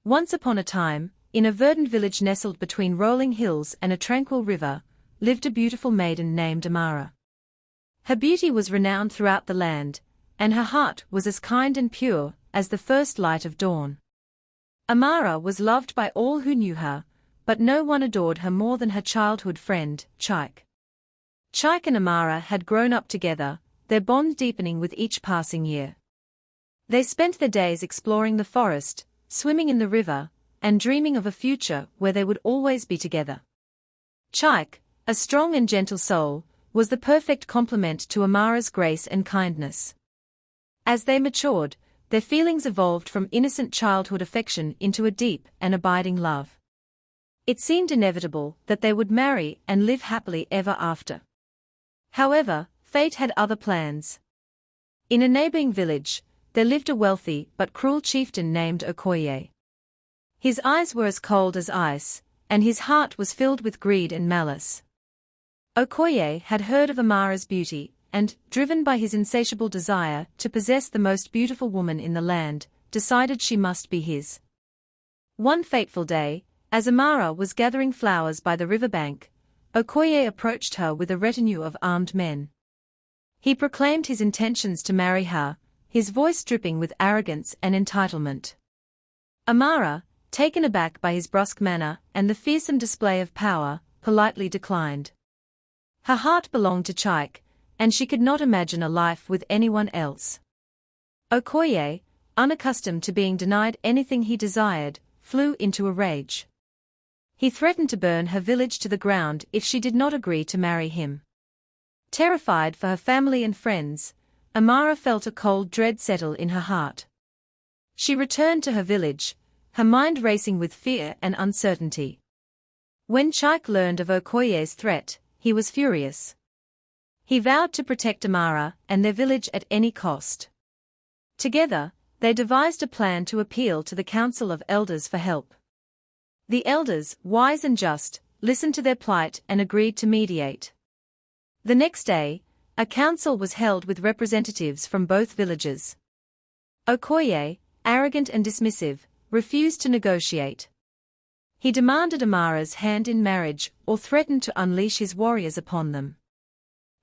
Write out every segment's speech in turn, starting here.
Once upon a time, in a verdant village nestled between rolling hills and a tranquil river, lived a beautiful maiden named Amara. Her beauty was renowned throughout the land, and her heart was as kind and pure as the first light of dawn. Amara was loved by all who knew her, but no one adored her more than her childhood friend, Chike. Chike and Amara had grown up together, their bond deepening with each passing year. They spent their days exploring the forest, swimming in the river, and dreaming of a future where they would always be together. Chike, a strong and gentle soul, was the perfect complement to Amara's grace and kindness. As they matured, their feelings evolved from innocent childhood affection into a deep and abiding love. It seemed inevitable that they would marry and live happily ever after. However, fate had other plans. In a neighboring village, there lived a wealthy but cruel chieftain named Okoye. His eyes were as cold as ice, and his heart was filled with greed and malice. Okoye had heard of Amara's beauty, and, driven by his insatiable desire to possess the most beautiful woman in the land, decided she must be his. One fateful day, as Amara was gathering flowers by the riverbank, Okoye approached her with a retinue of armed men. He proclaimed his intentions to marry her, his voice dripping with arrogance and entitlement. Amara, taken aback by his brusque manner and the fearsome display of power, politely declined. Her heart belonged to Chike, and she could not imagine a life with anyone else. Okoye, unaccustomed to being denied anything he desired, flew into a rage. He threatened to burn her village to the ground if she did not agree to marry him. Terrified for her family and friends, Amara felt a cold dread settle in her heart. She returned to her village, her mind racing with fear and uncertainty. When Chike learned of Okoye's threat, he was furious. He vowed to protect Amara and their village at any cost. Together, they devised a plan to appeal to the Council of Elders for help. The elders, wise and just, listened to their plight and agreed to mediate. The next day, a council was held with representatives from both villages. Okoye, arrogant and dismissive, refused to negotiate. He demanded Amara's hand in marriage or threatened to unleash his warriors upon them.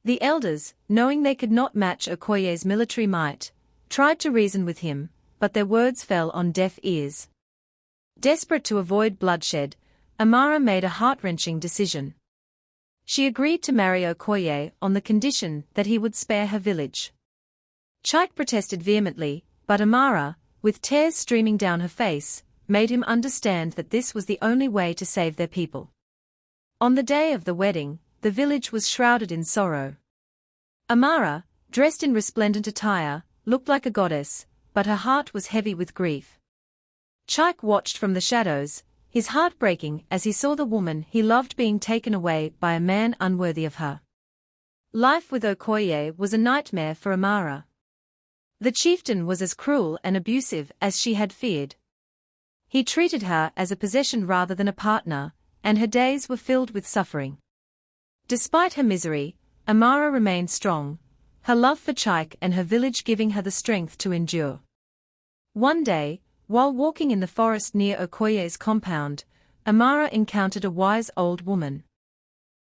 The elders, knowing they could not match Okoye's military might, tried to reason with him, but their words fell on deaf ears. Desperate to avoid bloodshed, Amara made a heart-wrenching decision. She agreed to marry Okoye on the condition that he would spare her village. Chike protested vehemently, but Amara, with tears streaming down her face, made him understand that this was the only way to save their people. On the day of the wedding, the village was shrouded in sorrow. Amara, dressed in resplendent attire, looked like a goddess, but her heart was heavy with grief. Chike watched from the shadows, his heart breaking as he saw the woman he loved being taken away by a man unworthy of her. Life with Okoye was a nightmare for Amara. The chieftain was as cruel and abusive as she had feared. He treated her as a possession rather than a partner, and her days were filled with suffering. Despite her misery, Amara remained strong, her love for Chike and her village giving her the strength to endure. One day, while walking in the forest near Okoye's compound, Amara encountered a wise old woman.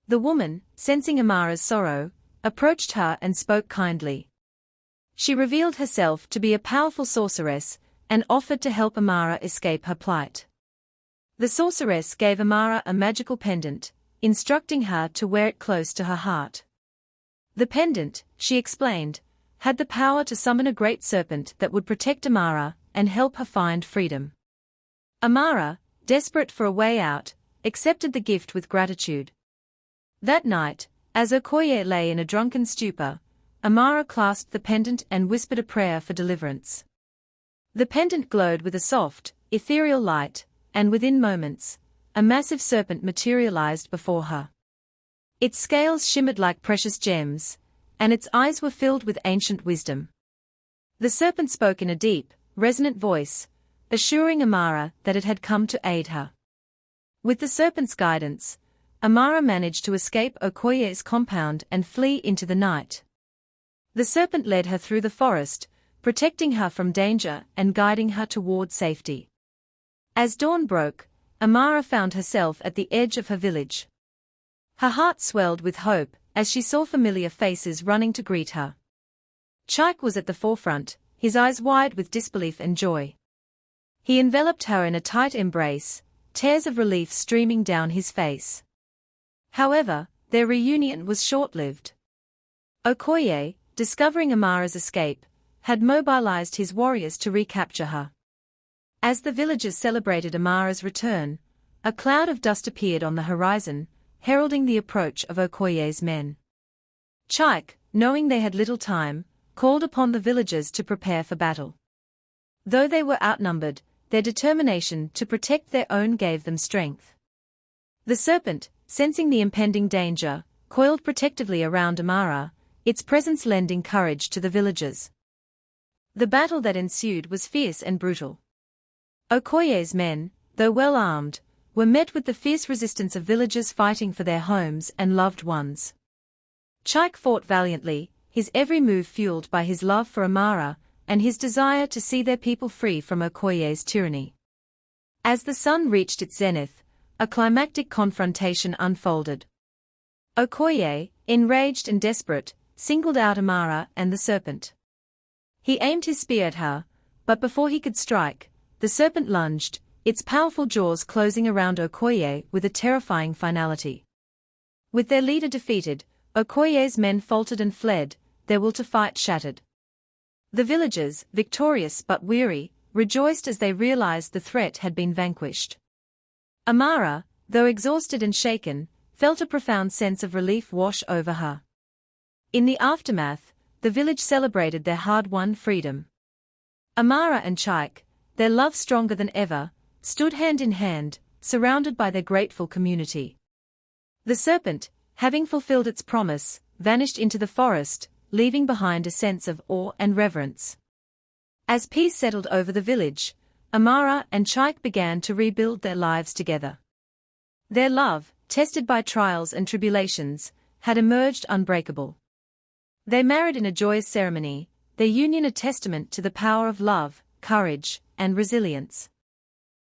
The woman, sensing Amara's sorrow, approached her and spoke kindly. She revealed herself to be a powerful sorceress and offered to help Amara escape her plight. The sorceress gave Amara a magical pendant, instructing her to wear it close to her heart. The pendant, she explained, had the power to summon a great serpent that would protect Amara and help her find freedom. Amara, desperate for a way out, accepted the gift with gratitude. That night, as Okoye lay in a drunken stupor, Amara clasped the pendant and whispered a prayer for deliverance. The pendant glowed with a soft, ethereal light, and within moments, a massive serpent materialized before her. Its scales shimmered like precious gems, and its eyes were filled with ancient wisdom. The serpent spoke in a deep, resonant voice, assuring Amara that it had come to aid her. With the serpent's guidance, Amara managed to escape Okoye's compound and flee into the night. The serpent led her through the forest, protecting her from danger and guiding her toward safety. As dawn broke, Amara found herself at the edge of her village. Her heart swelled with hope as she saw familiar faces running to greet her. Chike was at the forefront, his eyes wide with disbelief and joy. He enveloped her in a tight embrace, tears of relief streaming down his face. However, their reunion was short-lived. Okoye, discovering Amara's escape, had mobilized his warriors to recapture her. As the villagers celebrated Amara's return, a cloud of dust appeared on the horizon, heralding the approach of Okoye's men. Chike, knowing they had little time, called upon the villagers to prepare for battle. Though they were outnumbered, their determination to protect their own gave them strength. The serpent, sensing the impending danger, coiled protectively around Amara, its presence lending courage to the villagers. The battle that ensued was fierce and brutal. Okoye's men, though well armed, were met with the fierce resistance of villagers fighting for their homes and loved ones. Chike fought valiantly, his every move fueled by his love for Amara and his desire to see their people free from Okoye's tyranny. As the sun reached its zenith, a climactic confrontation unfolded. Okoye, enraged and desperate, singled out Amara and the serpent. He aimed his spear at her, but before he could strike, the serpent lunged, its powerful jaws closing around Okoye with a terrifying finality. With their leader defeated, Okoye's men faltered and fled, their will to fight shattered. The villagers, victorious but weary, rejoiced as they realized the threat had been vanquished. Amara, though exhausted and shaken, felt a profound sense of relief wash over her. In the aftermath, the village celebrated their hard-won freedom. Amara and Chike, their love stronger than ever, stood hand in hand, surrounded by their grateful community. The serpent, having fulfilled its promise, vanished into the forest, leaving behind a sense of awe and reverence. As peace settled over the village, Amara and Chike began to rebuild their lives together. Their love, tested by trials and tribulations, had emerged unbreakable. They married in a joyous ceremony, their union a testament to the power of love, courage, and resilience.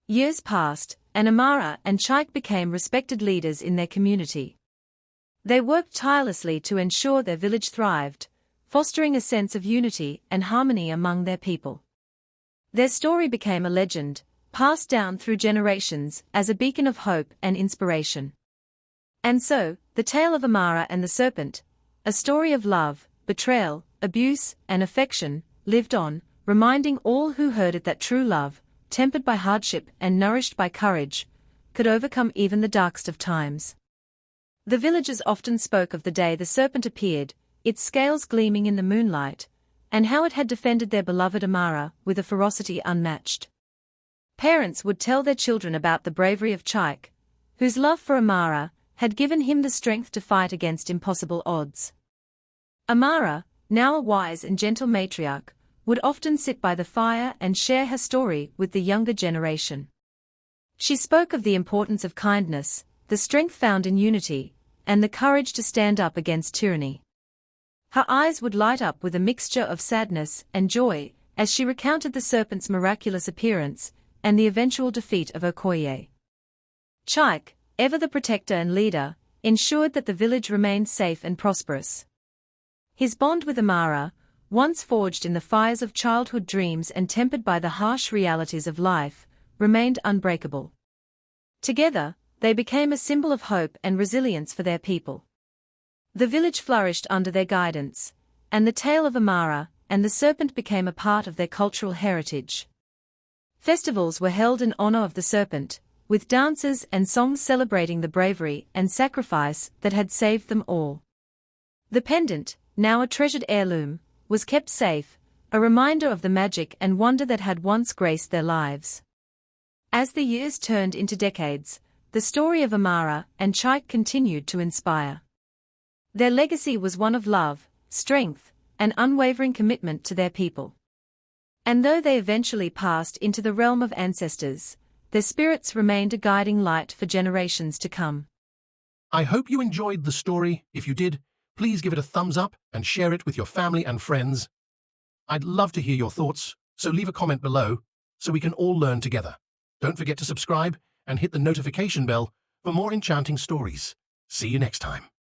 Years passed, and Amara and Chike became respected leaders in their community. They worked tirelessly to ensure their village thrived, fostering a sense of unity and harmony among their people. Their story became a legend, passed down through generations as a beacon of hope and inspiration. And so, the tale of Amara and the serpent, a story of love, betrayal, abuse, and affection, lived on, reminding all who heard it that true love, tempered by hardship and nourished by courage, could overcome even the darkest of times. The villagers often spoke of the day the serpent appeared, its scales gleaming in the moonlight, and how it had defended their beloved Amara with a ferocity unmatched. Parents would tell their children about the bravery of Chike, whose love for Amara had given him the strength to fight against impossible odds. Amara, now a wise and gentle matriarch, would often sit by the fire and share her story with the younger generation. She spoke of the importance of kindness, the strength found in unity, and the courage to stand up against tyranny. Her eyes would light up with a mixture of sadness and joy as she recounted the serpent's miraculous appearance and the eventual defeat of Okoye. Chike, ever the protector and leader, ensured that the village remained safe and prosperous. His bond with Amara, once forged in the fires of childhood dreams and tempered by the harsh realities of life, remained unbreakable. Together, they became a symbol of hope and resilience for their people. The village flourished under their guidance, and the tale of Amara and the serpent became a part of their cultural heritage. Festivals were held in honor of the serpent, with dances and songs celebrating the bravery and sacrifice that had saved them all. The pendant, now a treasured heirloom, was kept safe, a reminder of the magic and wonder that had once graced their lives. As the years turned into decades, the story of Amara and Chike continued to inspire. Their legacy was one of love, strength, and unwavering commitment to their people. And though they eventually passed into the realm of ancestors, their spirits remained a guiding light for generations to come. I hope you enjoyed the story. If you did, please give it a thumbs up and share it with your family and friends. I'd love to hear your thoughts, so leave a comment below so we can all learn together. Don't forget to subscribe and hit the notification bell for more enchanting stories. See you next time.